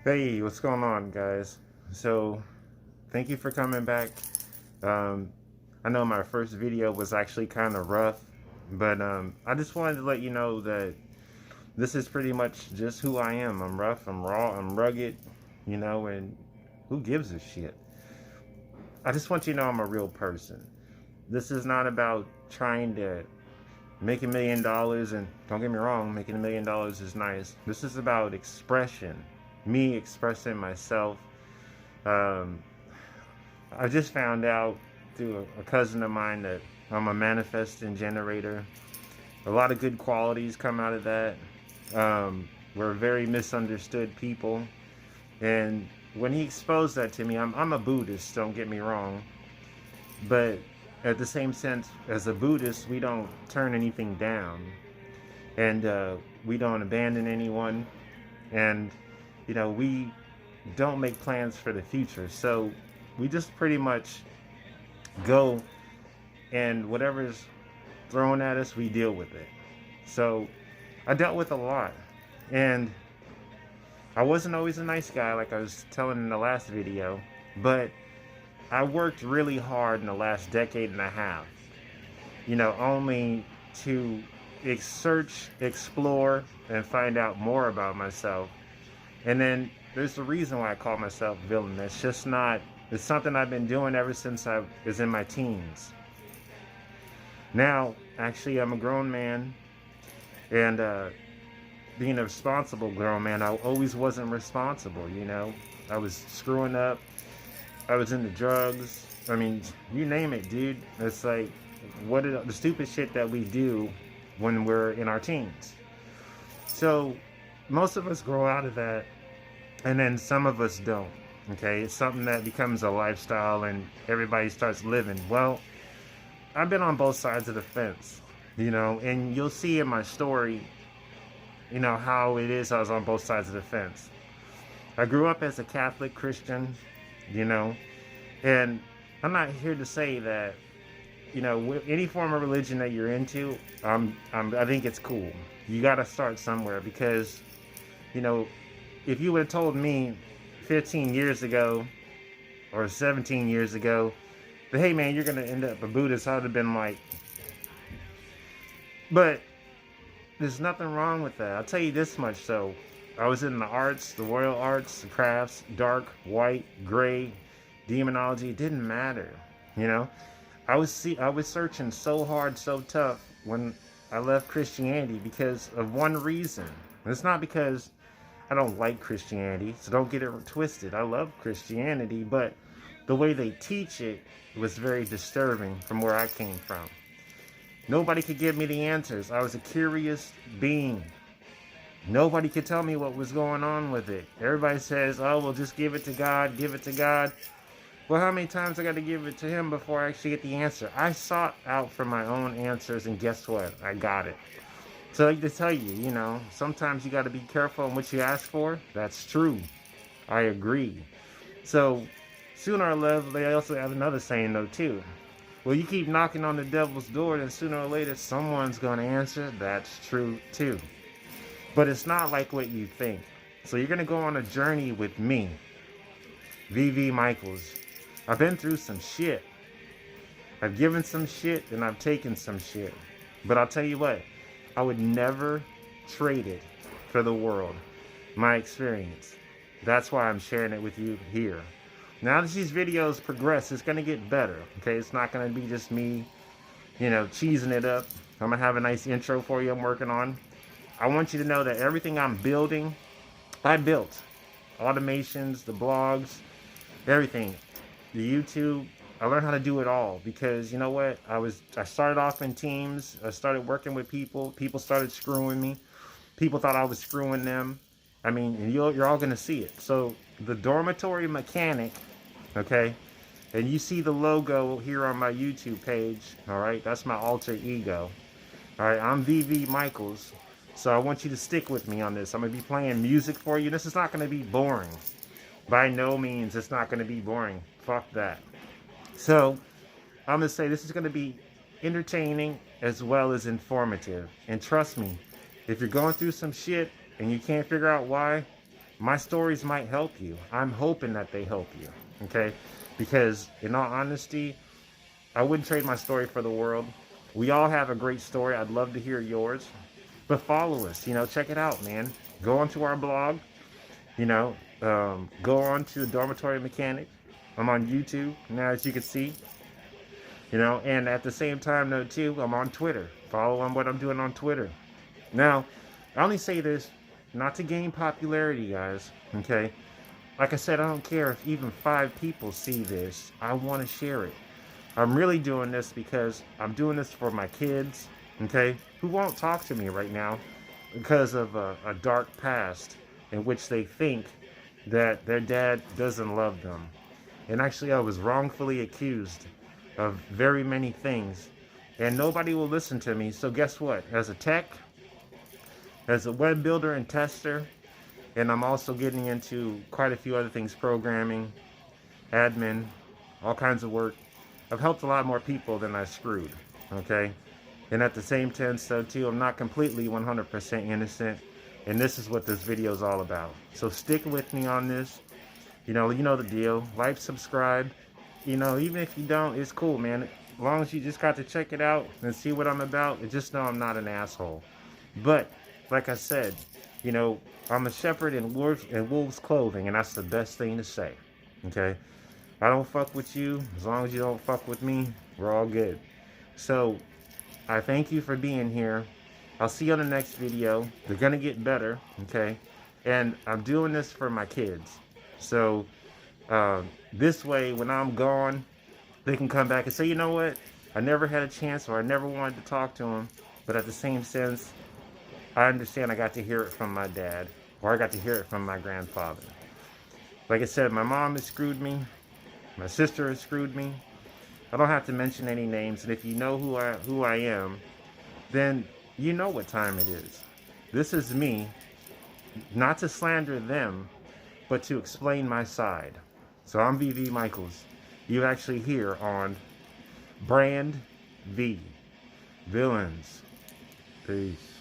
Hey, what's going on, guys? So, thank you for coming back. Um, I know my first video was actually kind of rough, but I just wanted to let you know that this is pretty much just who I am. I'm rough, I'm raw, I'm rugged, and who gives a shit? I just want you to know I'm a real person. This is not about trying to make $1 million, and don't get me wrong, making $1 million is nice. This is about expression, me expressing myself. Um, I just found out through a cousin of mine that I'm a manifesting generator. A lot of good qualities come out of that. We're very misunderstood people. And when he exposed that to me, I'm a Buddhist, don't get me wrong. But at the same sense, as a Buddhist, we don't turn anything down. And we don't abandon anyone. And, we don't make plans for the future. So we just pretty much go, and whatever's thrown at us, we deal with it. So I dealt with a lot, and I wasn't always a nice guy, like I was telling in the last video, but I worked really hard in the last decade and a half, only to search, explore, and find out more about myself. And then there's a reason why I call myself villain. It's just not, it's something I've been doing ever since I was in my teens. Now, actually, I'm a grown man, and being a responsible grown man, I always wasn't responsible, I was screwing up, I was into drugs, I mean, you name it, dude. It's like, the stupid shit that we do when we're in our teens. So, most of us grow out of that, and then some of us don't, okay? It's something that becomes a lifestyle, and everybody starts living. Well, I've been on both sides of the fence, and you'll see in my story, how it is I was on both sides of the fence. I grew up as a Catholic Christian, and I'm not here to say that, any form of religion that you're into, I think it's cool. You got to start somewhere because, if you would have told me 15 years ago or 17 years ago, but hey man, you're going to end up a Buddhist, I would have been like, but there's nothing wrong with that. I'll tell you this much. So I was in the arts, the royal arts, the crafts, dark, white, gray, demonology. It didn't matter. I was searching so hard, so tough when I left Christianity because of one reason. It's not because I don't like Christianity, so don't get it twisted. I love Christianity, but the way they teach it was very disturbing from where I came from. Nobody could give me the answers. I was a curious being. Nobody could tell me what was going on with it. Everybody says, oh, well, just give it to God, give it to God. Well, how many times I got to give it to him before I actually get the answer? I sought out for my own answers, and guess what? I got it. So I like to tell you, sometimes you got to be careful on what you ask for. That's true. I agree. So sooner or later, they also have another saying though too. Well, you keep knocking on the devil's door, then sooner or later someone's going to answer. That's true too. But it's not like what you think. So you're going to go on a journey with me, VvMichaels. I've been through some shit. I've given some shit and I've taken some shit. But I'll tell you what, I would never trade it for the world. My experience. That's why I'm sharing it with you here. Now that these videos progress, it's going to get better. Okay, it's not going to be just me, cheesing it up. I'm going to have a nice intro for you I'm working on. I want you to know that everything I'm building, I built. Automations, the blogs, everything. The YouTube, I learned how to do it all because you know what? I started off in teams. I started working with people. People started screwing me. People thought I was screwing them. I mean, and you're all going to see it. So the dormitory mechanic, okay, and you see the logo here on my YouTube page, all right? That's my alter ego. All right, I'm VvMichaels. So I want you to stick with me on this. I'm going to be playing music for you. This is not going to be boring. By no means, it's not going to be boring. Fuck that. So I'm going to say this is going to be entertaining as well as informative. And trust me, if you're going through some shit and you can't figure out why, my stories might help you. I'm hoping that they help you, okay? Because in all honesty, I wouldn't trade my story for the world. We all have a great story. I'd love to hear yours. But follow us, check it out, man. Go onto our blog, go on to the Dormitory Mechanic. I'm on YouTube now, as you can see, and at the same time, though, too, I'm on Twitter. Follow on what I'm doing on Twitter. Now, I only say this not to gain popularity, guys, okay? Like I said, I don't care if even 5 people see this. I want to share it. I'm really doing this because I'm doing this for my kids, okay, who won't talk to me right now because of a dark past in which they think that their dad doesn't love them. And actually, I was wrongfully accused of very many things, and nobody will listen to me. So guess what? As a tech, as a web builder and tester, and I'm also getting into quite a few other things, programming, admin, all kinds of work. I've helped a lot more people than I screwed, okay? And at the same time, so too, I'm not completely 100% innocent, and this is what this video is all about. So stick with me on this. You know the deal. Like, subscribe. Even if you don't, it's cool, man. As long as you just got to check it out and see what I'm about, and just know I'm not an asshole. But, like I said, I'm a shepherd in wolf's clothing, and that's the best thing to say, okay? I don't fuck with you. As long as you don't fuck with me, we're all good. So, I thank you for being here. I'll see you on the next video. They're gonna get better, okay? And I'm doing this for my kids. So, this way, when I'm gone, they can come back and say, you know what? I never had a chance, or I never wanted to talk to them. But at the same sense, I understand I got to hear it from my dad, or I got to hear it from my grandfather. Like I said, my mom has screwed me. My sister has screwed me. I don't have to mention any names, and if you know who I am, then you know what time it is. This is me, not to slander them, but to explain my side. So I'm VvMichaels. You actually hear on Brand V. Villainz. Peace.